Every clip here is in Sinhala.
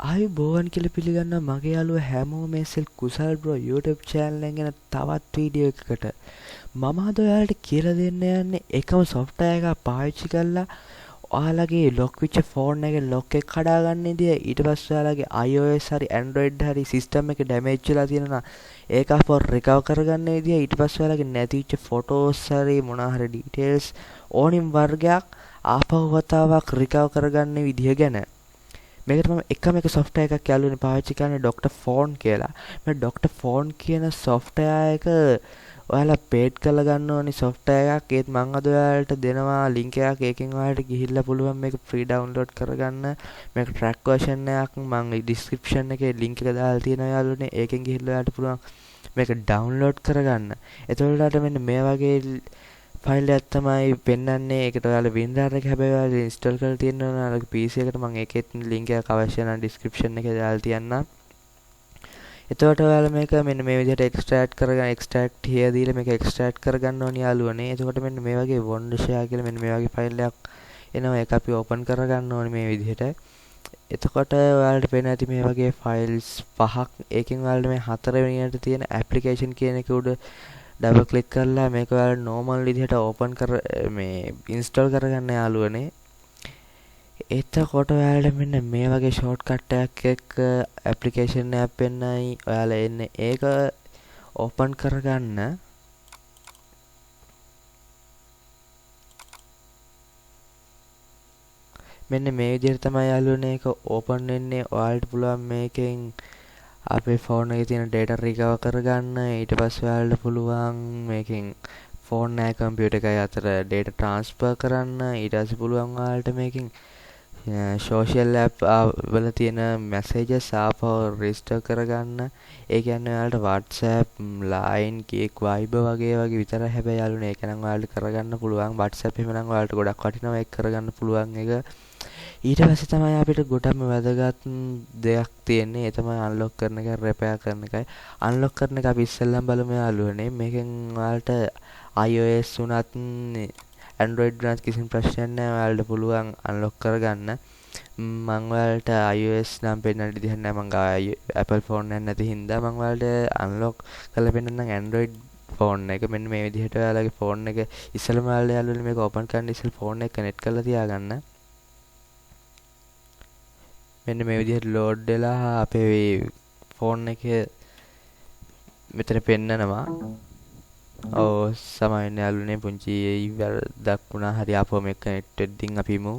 ආයුබෝවන් කියලා පිළිගන්නවා මගේ යාළුවා හැමෝම මේ කුසල් බ්‍රෝ YouTube channel එක ගැන තවත් වීඩියෝ එකකට. මම අද ඔයාලට කියලා දෙන්න යන්නේ එකම software එකක් පාවිච්චි කරලා ඔයාලගේ lock වෙච්ච phone එකේ lock එක කඩාගන්න විදිය, ඊට පස්සේ ඔයාලගේ iOS හරි Android හරි system එක damage වෙලා තියෙනවා ඒක අපෝ recover කරගන්න විදිය, ඊට පස්සේ ඔයාලගේ නැතිවෙච්ච photos හරි මොනවා හරි details ඕනිම් වර්ගයක් ආපහු වතාවක් recover කරගන්න විදිය ගැන මේකට මම එකම එක software එකක් යාළුවනේ පාවිච්චි කරන්නේ DR.FONE කියලා. මේ DR.FONE කියන software එක ඔයාලා paid කරලා ගන්න ඕනි software එකක්. ඒත් මම අද ඔයාලට දෙනවා link එකක්. ඒකෙන් ඔයාලට ගිහිල්ලා පුළුවන් මේක free download කරගන්න. මේක track version එකක් මම description එකේ link එක දාලා තියෙනවා යාළුවනේ. ඒකෙන් ගිහිල්ලා ඔයාලට පුළුවන් මේක download කරගන්න. එතකොට මෙන්න මේ වගේ ෆයිල් එකක් තමයි පෙන්වන්නේ. ඒකට ඔයාලා WinRAR එක හැබැයි ඔයාලා ඉන්ස්ටෝල් කරලා තියෙන්න ඕන. ඔයාලගේ PC එකට මම ඒකෙත් link එකක් අවශ්‍ය නම් description එකේ දාලා තියන්නම්. එතකොට ඔයාලා මේක මෙන්න මේ විදිහට extract here දීලා මේක extract කරගන්න ඕනි යාළුවනේ. එතකොට මෙන්න මේ වගේ Wondershare කියලා මෙන්න මේ වගේ ෆයිල් එකක් එනවා. ඒක අපි open කරගන්න ඕනි මේ විදිහට. එතකොට ඔයාලට පේන ඇති මේ වගේ files පහක්. ඒකෙන් ඔයාලට මේ හතරවෙනියට තියෙන application කියන එක උඩ ඩබල් ක්ලික් කරලා මේක ඔයාලා normal විදිහට open මේ install කරගන්න යාළුවනේ. එතකොට ඔයාලට මෙන්න මේ වගේ shortcut එකක් එක්ක application app වෙන්නයි ඔයාලා එන්නේ. ඒක open කරගන්න මෙන්න මේ විදිහට තමයි යාළුවනේ ඒක open වෙන්නේ. ඔයාලට පුළුවන් මේකෙන් අපේ ෆෝන් එකේ තියෙන data recover කරගන්න. ඊට පස්සේ ඔයාලට පුළුවන් මේකෙන් ෆෝන් එකයි කම්පියුටර් එකයි අතර data transfer කරන්න. ඊට පස්සේ පුළුවන් ඔයාලට මේකෙන් social app වල තියෙන messages ආපහු register කරගන්න. ඒ කියන්නේ ඔයාලට WhatsApp, Line, Kik, Viber වගේ විතරයි හැබැයි යාළුවනේ. ඒක නම් ඔයාලට කරගන්න පුළුවන්. WhatsApp එහෙම නම් ඔයාලට ගොඩක් වටිනවා ඒක කරගන්න පුළුවන් එක. ඊට පස්සේ තමයි අපිට ගොඩක්ම වැදගත් දෙයක් තියෙන්නේ. ඒ තමයි අන්ලොක් කරන එක, repair කරන එකයි. අන්ලොක් කරන එක අපි ඉස්සෙල්ලාම බලමු යාළුවනේ. මේකෙන් ඔයාලට iOS උනත් Android උනත් කිසිම ප්‍රශ්නයක් නැහැ. ඔයාලට පුළුවන් අන්ලොක් කරගන්න. මම ඔයාලට iOS නම් පෙන්නන්න විදිහක් නැහැ. මම ගාව Apple phone එකක් නැති හින්දා මම ඔයාලට අන්ලොක් කරලා පෙන්නන්නම් Android phone එක. මෙන්න මේ විදිහට ඔයාලගේ phone එක ඉස්සෙල්ලාම ඔයාලා යාළුවනේ මේක open කරන්න ඉස්සෙල්ලා phone එක connect කරලා තියාගන්න. මෙන්න මේ විදිහට load වෙලා අපේ phone එකේ මෙතන පෙන්නනවා. ඔව් සමහරවිට යාළුවනේ පුංචි වැරද්දක් වුණා. හරි ආපහු මේක connect වෙද්දී අපි මු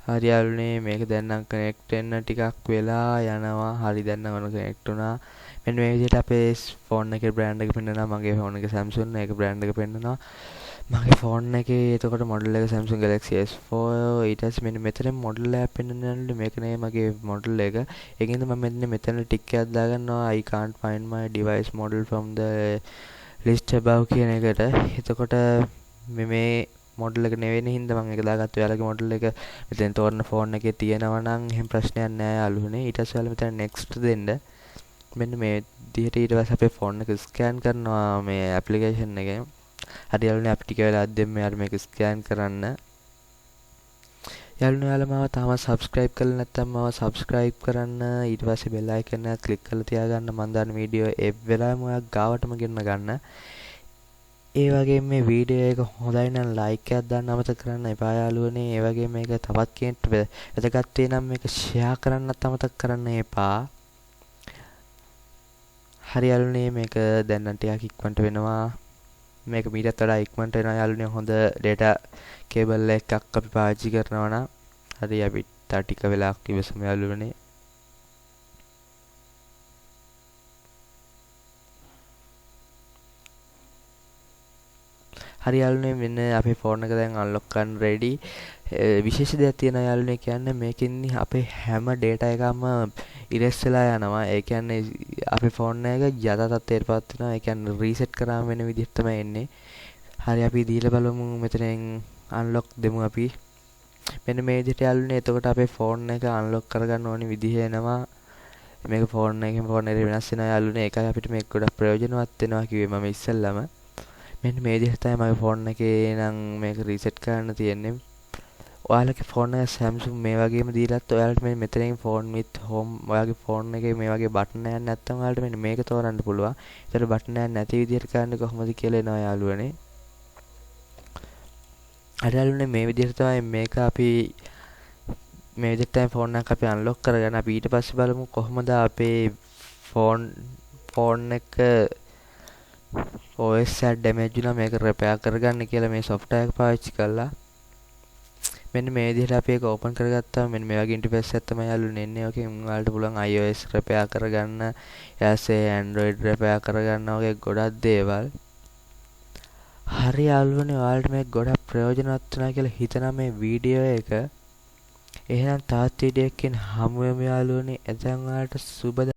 හරි යාළුවනේ මේක දැන් නම් connect වෙන්න ටිකක් වෙලා යනවා. හරි දැන් නම් connect වුණා. මෙන්න මේ විදිහට අපේ ෆෝන් එකේ බ්‍රෑන්ඩ් එක පෙන්නනවා. මගේ ෆෝන් එක Samsung ඒක බ්‍රෑන්ඩ් එක පෙන්නනවා. මගේ ෆෝන් එකේ එතකොට මොඩල් එක Samsung Galaxy S4. ඊට පස්සේ මෙන්න මෙතන මොඩල් එකක් පෙන්නනවලු. මේක නේ මගේ මොඩල් එක. ඒකින්ද මම මෙතන ටික් එකක් දාගන්නවා I can't find my device model from the list above කියන එකට. එතකොට මේ මොඩල් එක නෙවෙයි හින්දා මම ඒක දාගත්තා. ඔයාලගේ මොඩල් එක මෙතෙන් තෝරන ෆෝන් එකේ තියෙනවා නම් එහෙම ප්‍රශ්නයක් නෑ යාළුවනේ. ඊට පස්සේ ඔයාලා මෙතන next දෙන්න. මෙන්න මේ විදිහට ඊට පස්සේ අපේ ෆෝන් එක ස්කෑන් කරනවා මේ ඇප්ලිකේෂන් එකෙන්. හරි යාළුවනේ අපි ටික වෙලාවක් දෙන්න යාළුවා මේක ස්කෑන් කරන්න. යාළුවනේ ඔයාලා මාව තාම subscribe කරලා නැත්නම් මාව subscribe කරන්න. ඊට පස්සේ bell icon එක click කරලා තියාගන්න. මම දාන වීඩියෝ ඒ වෙලාවෙම ඔයා ගාවටම ගෙන්න ගන්න. ඒ වගේම මේ වීඩියෝ එක හොඳයි නම් like එකක් දාන්න අමතක කරන්න එපා යාළුවනේ. ඒ වගේම මේක තවත් කෙනෙක්ට වැදගත් වෙයි නම් මේක share කරන්නත් අමතක කරන්න එපා. හරි යාළුවනේ මේක දැන් නම් ටිකක් ඉක්මනට වෙනවා. මේක මීටත් වඩා ඉක්මනට වෙනවා යාළුවනේ. හොඳ data cable එකක් අපි පාවිච්චි කරනවා නම්. හරි අපි තව ටික වෙලාවක් ඉවසමු යාළුවනේ. හරි යාළුවනේ මෙන්න අපේ ෆෝන් එක දැන් අන්ලොක් කරන්න රෙඩි. විශේෂ දෙයක් තියෙනවා යාළුවනේ. කියන්නේ මේකෙන් අපේ හැම data එකක්ම ඉරෙස් වෙලා යනවා. ඒ කියන්නේ අපේ ෆෝන් එක යථා තත්ත්වයටපත් වෙනවා. ඒ කියන්නේ රීසෙට් කරාම වෙන විදිහට තමයි එන්නේ. හරි අපි දීලා බලමු මෙතනෙන් අන්ලොක් දෙමු අපි. මෙන්න මේ විදිහට යාළුවනේ. එතකොට අපේ ෆෝන් එක අන්ලොක් කරගන්න ඕනි විදිහ එනවා. මේක ෆෝන් එකෙන් ෆෝන් එකට වෙනස් වෙනවා යාළුවනේ. ඒකයි අපිට මේක ගොඩක් ප්‍රයෝජනවත් වෙනවා කිව්වේ මම ඉස්සෙල්ලාම. මෙන්න මේ විදිහට තමයි මගේ ෆෝන් එකේ නම් මේක රීසෙට් කරන්න තියෙන්නේ. ඔයාලගේ ෆෝන් එක Samsung මේ වගේම දීලත් ඔයාලට මේ මෙතනින් ෆෝන් with home ඔයාගේ ෆෝන් එකේ මේ වගේ බටන් එකක් නැත්නම් ඔයාලට මෙන්න මේක තෝරන්න පුළුවන්. ඒතර බටන් එකක් නැති විදිහට කරන්න කොහොමද කියලා එනවා යාළුවනේ. අර යාළුවනේ මේ විදිහට තමයි මේක අපි මේ විදිහට තමයි ෆෝන් එක අපි අන්ලොක් කරගන්න. අපි ඊට පස්සේ බලමු කොහොමද අපේ ෆෝන් එක OS එක ඩැමේජ් වුණා මේක රිපෙයාර් කරගන්න කියලා මේ software එක පාවිච්චි කළා. මෙන්න මේ විදිහට අපි ඒක ඕපන් කරගත්තාම මෙන්න මේ වගේ ඉන්ටර්ෆේස් එකක් තමයි යාළුවනේ එන්නේ. ඔකෙන් ඔයාලට පුළුවන් iOS රිපෙයාර් කරගන්න, ඊයසේ Android රිපෙයාර් කරගන්න වගේ ගොඩක් දේවල්. හරි යාළුවනේ ඔයාලට මේක ගොඩක් ප්‍රයෝජනවත් වුණා කියලා හිතනවා මේ වීඩියෝ එක. එහෙනම් තවත් වීඩියෝ එකකින් හමු වෙමු යාළුවනේ. එතෙන් ඔයාලට සුබ